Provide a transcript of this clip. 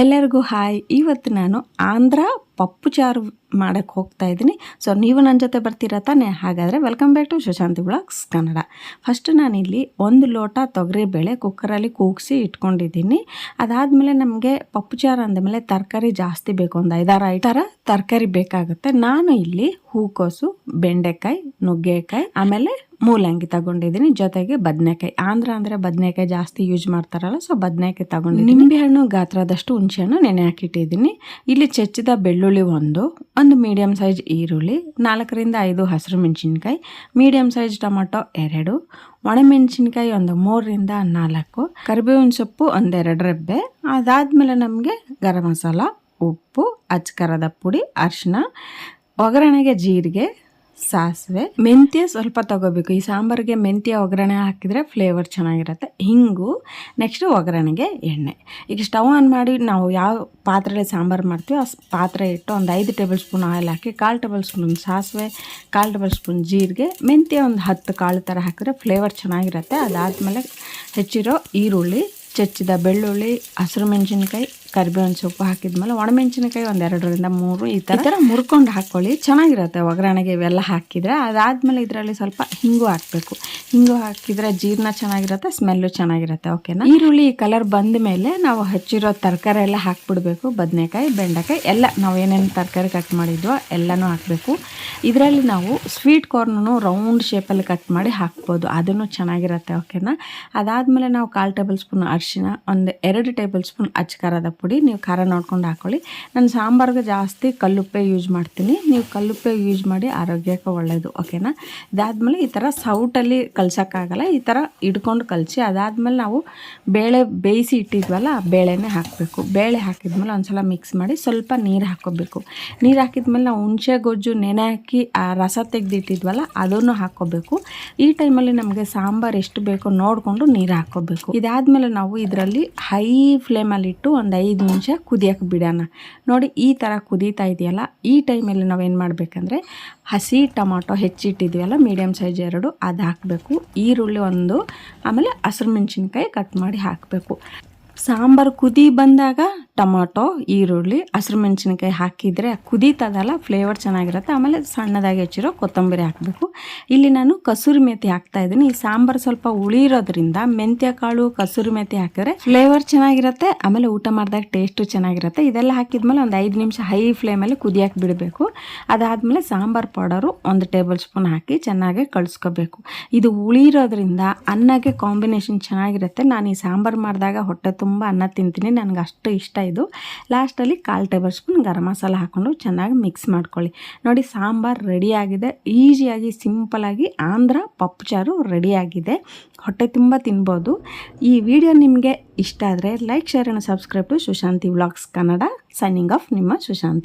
ಎಲ್ಲರಿಗೂ ಹಾಯ್. ಇವತ್ತು ನಾನು ಆಂಧ್ರ ಪಪ್ಪು ಚಾರು ಮಾಡೋಕ್ಕೆ ಹೋಗ್ತಾ ಇದ್ದೀನಿ. ಸೊ ನೀವು ನನ್ನ ಜೊತೆ ಬರ್ತೀರಾ ತಾನೆ? ಹಾಗಾದರೆ welcome back to Sushanti vlogs Kannada. First ನಾನಿಲ್ಲಿ 1 ಲೋಟ ತೊಗರಿಬೇಳೆ ಕುಕ್ಕರಲ್ಲಿ ಕೂಗಿಸಿ ಇಟ್ಕೊಂಡಿದ್ದೀನಿ. ಅದಾದಮೇಲೆ ನಮಗೆ ಪಪ್ಪು ಚಾರು ಅಂದಮೇಲೆ ತರಕಾರಿ ಜಾಸ್ತಿ ಬೇಕು, ಒಂದು 5-6 ತರಕಾರಿ ಬೇಕಾಗುತ್ತೆ. ನಾನು ಇಲ್ಲಿ ಹೂಕೋಸು, ಬೆಂಡೆಕಾಯಿ, ನುಗ್ಗೆಕಾಯಿ, ಆಮೇಲೆ ಮೂಲಂಗಿ ತಗೊಂಡಿದ್ದೀನಿ, ಜೊತೆಗೆ ಬದನೆಕಾಯಿ. ಆಂಧ್ರ ಅಂದರೆ ಬದನೆಕಾಯಿ ಜಾಸ್ತಿ ಯೂಸ್ ಮಾಡ್ತಾರಲ್ಲ, ಸೊ ಬದನೆಕಾಯಿ ತಗೊಂಡಿದ್ದೀನಿ. ನಿಂಬೆಹಣ್ಣು ಗಾತ್ರದಷ್ಟು ಹುಣಸೆಹಣ್ಣು ನೆನೆ ಹಾಕಿಟ್ಟಿದ್ದೀನಿ. ಇಲ್ಲಿ ಹೆಚ್ಚಿದ ಬೆಳ್ಳುಳ್ಳಿ ಒಂದು ಮೀಡಿಯಂ ಸೈಜ್ ಈರುಳ್ಳಿ, 4-5 ಹಸಿರು ಮೆಣಸಿನ್ಕಾಯಿ, ಮೀಡಿಯಂ ಸೈಜ್ ಟೊಮೊಟೊ 2, ಒಣಮೆಣಸಿನ್ಕಾಯಿ ಒಂದು 3-4, ಕರಿಬೇವಿನ ಸೊಪ್ಪು 1-2 ರೆಬ್ಬೆ. ಅದಾದಮೇಲೆ ನಮಗೆ ಗರಂ ಮಸಾಲ, ಉಪ್ಪು, ಅಚ್ಚಕಾರದ ಪುಡಿ, ಅರಿಶಿನ, ಒಗ್ಗರಣೆಗೆ ಜೀರಿಗೆ, ಸಾಸಿವೆ, ಮೆಂತ್ಯ ಸ್ವಲ್ಪ ತಗೋಬೇಕು. ಈ ಸಾಂಬಾರಿಗೆ ಮೆಂತ್ಯ ಒಗ್ಗರಣೆ ಹಾಕಿದರೆ ಫ್ಲೇವರ್ ಚೆನ್ನಾಗಿರುತ್ತೆ. ಹಿಂಗು, ನೆಕ್ಸ್ಟ್ ಒಗ್ಗರಣೆಗೆ ಎಣ್ಣೆ. ಈಗ ಸ್ಟವ್ ಆನ್ ಮಾಡಿ ನಾವು ಯಾವ ಪಾತ್ರೆಯಲ್ಲಿ ಸಾಂಬಾರು ಮಾಡ್ತೀವಿ ಆ ಪಾತ್ರೆ ಇಟ್ಟು ಒಂದು 5 ಟೇಬಲ್ ಸ್ಪೂನ್ ಆಯಿಲ್ ಹಾಕಿ, 1/4 ಟೇಬಲ್ ಸ್ಪೂನ್ ಸಾಸಿವೆ, 1/4 ಟೇಬಲ್ ಸ್ಪೂನ್ ಜೀರಿಗೆ, ಮೆಂತ್ಯ ಒಂದು 10 ಕಾಳು ಥರ ಹಾಕಿದ್ರೆ ಫ್ಲೇವರ್ ಚೆನ್ನಾಗಿರುತ್ತೆ. ಅದಾದಮೇಲೆ ಹೆಚ್ಚಿರೋ ಈರುಳ್ಳಿ, ಹೆಚ್ಚಿದ ಬೆಳ್ಳುಳ್ಳಿ, ಹಸಿರು ಮೆಣಸಿನ್ಕಾಯಿ, ಕರಿಬೇವಿನ ಸೊಪ್ಪು ಹಾಕಿದ್ಮೇಲೆ ಒಣಮೆಣಸಿನ್ಕಾಯಿ 1-2-3 ಈ ಥರ ಮುರ್ಕೊಂಡು ಹಾಕ್ಕೊಳ್ಳಿ, ಚೆನ್ನಾಗಿರುತ್ತೆ ಒಗ್ಗರಣೆಗೆ ಇವೆಲ್ಲ ಹಾಕಿದರೆ. ಅದಾದಮೇಲೆ ಇದರಲ್ಲಿ ಸ್ವಲ್ಪ ಹಿಂಗು ಹಾಕಬೇಕು. ಹಿಂಗು ಹಾಕಿದರೆ ಜೀರ್ಣ ಚೆನ್ನಾಗಿರುತ್ತೆ, ಸ್ಮೆಲ್ಲು ಚೆನ್ನಾಗಿರುತ್ತೆ. ಓಕೆನಾ? ಈರುಳ್ಳಿ ಕಲರ್ ಬಂದ ಮೇಲೆ ನಾವು ಹೆಚ್ಚಿರೋ ತರಕಾರಿ ಎಲ್ಲ ಹಾಕ್ಬಿಡ್ಬೇಕು. ಬದನೆಕಾಯಿ, ಬೆಂಡೆಕಾಯಿ ಎಲ್ಲ ನಾವು ಏನೇನು ತರಕಾರಿ ಕಟ್ ಮಾಡಿದ್ವೋ ಎಲ್ಲನೂ ಹಾಕಬೇಕು. ಇದರಲ್ಲಿ ನಾವು ಸ್ವೀಟ್ ಕಾರ್ನೂ ರೌಂಡ್ ಶೇಪಲ್ಲಿ ಕಟ್ ಮಾಡಿ ಹಾಕ್ಬೋದು, ಅದನ್ನು ಚೆನ್ನಾಗಿರುತ್ತೆ. ಓಕೆನಾ? ಅದಾದಮೇಲೆ ನಾವು 1/4 ಟೇಬಲ್ ಸ್ಪೂನ್ ಅರಿಶಿನ, 2 ಟೇಬಲ್ ಸ್ಪೂನ್ ಅಚ್ಚಕಾರದ ಪುಡಿ, ನೀವು ಖಾರ ನೋಡ್ಕೊಂಡು ಹಾಕ್ಕೊಳ್ಳಿ. ನಾನು ಸಾಂಬಾರ್ಗೆ ಜಾಸ್ತಿ ಕಲ್ಲುಪ್ಪೆ ಯೂಸ್ ಮಾಡ್ತೀನಿ, ನೀವು ಕಲ್ಲುಪ್ಪೆ ಯೂಸ್ ಮಾಡಿ, ಆರೋಗ್ಯಕ್ಕೆ ಒಳ್ಳೆಯದು. ಓಕೆನಾ? ಇದಾದಮೇಲೆ ಈ ಥರ ಸೌಟಲ್ಲಿ ಕಲ್ಸೋಕ್ಕಾಗಲ್ಲ, ಈ ಥರ ಹಿಡ್ಕೊಂಡು ಕಲಸಿ. ಅದಾದಮೇಲೆ ನಾವು ಬೇಳೆ ಬೇಯಿಸಿ ಇಟ್ಟಿದ್ವಲ್ಲ ಆ ಬೇಳೆನೇ ಹಾಕಬೇಕು. ಬೇಳೆ ಹಾಕಿದ್ಮೇಲೆ ಒಂದ್ಸಲ ಮಿಕ್ಸ್ ಮಾಡಿ ಸ್ವಲ್ಪ ನೀರು ಹಾಕ್ಕೋಬೇಕು. ನೀರು ಹಾಕಿದ್ಮೇಲೆ ನಾವು ಹುಣಸೆ ಗೊಜ್ಜು ನೆನೆ ಹಾಕಿ ಆ ರಸ ತೆಗೆದಿಟ್ಟಿದ್ವಲ್ಲ ಅದನ್ನು ಹಾಕ್ಕೋಬೇಕು. ಈ ಟೈಮಲ್ಲಿ ನಮಗೆ ಸಾಂಬಾರು ಎಷ್ಟು ಬೇಕೋ ನೋಡಿಕೊಂಡು ನೀರು ಹಾಕ್ಕೋಬೇಕು. ಇದಾದಮೇಲೆ ನಾವು ಇದರಲ್ಲಿ ಹೈ ಫ್ಲೇಮಲ್ಲಿಟ್ಟು ಒಂದು 5 ನಿಮಿಷ ಕುದಿಯೋಕೆ ಬಿಡೋಣ. ನೋಡಿ ಈ ಥರ ಕುದೀತಾ ಇದೆಯಲ್ಲ, ಈ ಟೈಮಲ್ಲಿ ನಾವೇನು ಮಾಡಬೇಕಂದ್ರೆ ಹಸಿ ಟೊಮಾಟೊ ಹೆಚ್ಚಿಟ್ಟಿದ್ವಲ್ಲ ಮೀಡಿಯಮ್ ಸೈಜ್ 2 ಅದು ಹಾಕಬೇಕು. ಈರುಳ್ಳಿ 1, ಆಮೇಲೆ ಹಸಿರು ಮೆಣಸಿನ್ಕಾಯಿ ಕಟ್ ಮಾಡಿ ಹಾಕಬೇಕು. ಸಾಂಬಾರು ಕುದಿ ಬಂದಾಗ ಟೊಮಾಟೊ, ಈರುಳ್ಳಿ, ಹಸಿರು ಮೆಣಸಿನ್ಕಾಯಿ ಹಾಕಿದರೆ ಕುದೀತದಲ್ಲ ಫ್ಲೇವರ್ ಚೆನ್ನಾಗಿರುತ್ತೆ. ಆಮೇಲೆ ಸಣ್ಣದಾಗಿ ಹೆಚ್ಚಿರೋ ಕೊತ್ತಂಬರಿ ಹಾಕಬೇಕು. ಇಲ್ಲಿ ನಾನು ಕಸೂರಿ ಮೇಥಿ ಹಾಕ್ತಾಯಿದ್ದೀನಿ. ಈ ಸಾಂಬಾರು ಸ್ವಲ್ಪ ಉಳಿರೋದ್ರಿಂದ ಮೆಂತ್ಯ ಕಾಳು, ಕಸೂರಿ ಮೇಥಿ ಹಾಕಿದ್ರೆ ಫ್ಲೇವರ್ ಚೆನ್ನಾಗಿರುತ್ತೆ, ಆಮೇಲೆ ಊಟ ಮಾಡಿದಾಗ ಟೇಸ್ಟು ಚೆನ್ನಾಗಿರುತ್ತೆ. ಇದೆಲ್ಲ ಹಾಕಿದ್ಮೇಲೆ ಒಂದು 5 ನಿಮಿಷ ಹೈ ಫ್ಲೇಮಲ್ಲಿ ಕುದಿಯೋಕೆ ಬಿಡಬೇಕು. ಅದಾದಮೇಲೆ ಸಾಂಬಾರು ಪೌಡರು 1 ಟೇಬಲ್ ಸ್ಪೂನ್ ಹಾಕಿ ಚೆನ್ನಾಗಿ ಕಳಿಸ್ಕೋಬೇಕು. ಇದು ಉಳಿರೋದ್ರಿಂದ ಅನ್ನಕ್ಕೆ ಕಾಂಬಿನೇಷನ್ ಚೆನ್ನಾಗಿರುತ್ತೆ. ನಾನು ಈ ಸಾಂಬಾರು ಮಾಡಿದಾಗ ಹೊಟ್ಟೆ ತುಂಬ ಅನ್ನ ತಿಂತೀನಿ, ನನಗೆ ಅಷ್ಟು ಇಷ್ಟ ಇದು. ಲಾಸ್ಟಲ್ಲಿ 1/4 ಟೇಬಲ್ ಸ್ಪೂನ್ ಗರಂ ಮಸಾಲ ಹಾಕ್ಕೊಂಡು ಚೆನ್ನಾಗಿ ಮಿಕ್ಸ್ ಮಾಡ್ಕೊಳ್ಳಿ. ನೋಡಿ ಸಾಂಬಾರು ರೆಡಿಯಾಗಿದೆ. ಈಸಿಯಾಗಿ ಸಿಂಪಲಾಗಿ ಆಂಧ್ರ ಪಪ್ಪು ಚಾರು ರೆಡಿಯಾಗಿದೆ. ಹೊಟ್ಟೆ ತುಂಬ ತಿನ್ಬೋದು. ಈ ವಿಡಿಯೋ ನಿಮಗೆ ಇಷ್ಟ ಆದರೆ like, share and subscribe to Sushanti vlogs Kannada. Signing off, ನಿಮ್ಮ ಸುಶಾಂತಿ.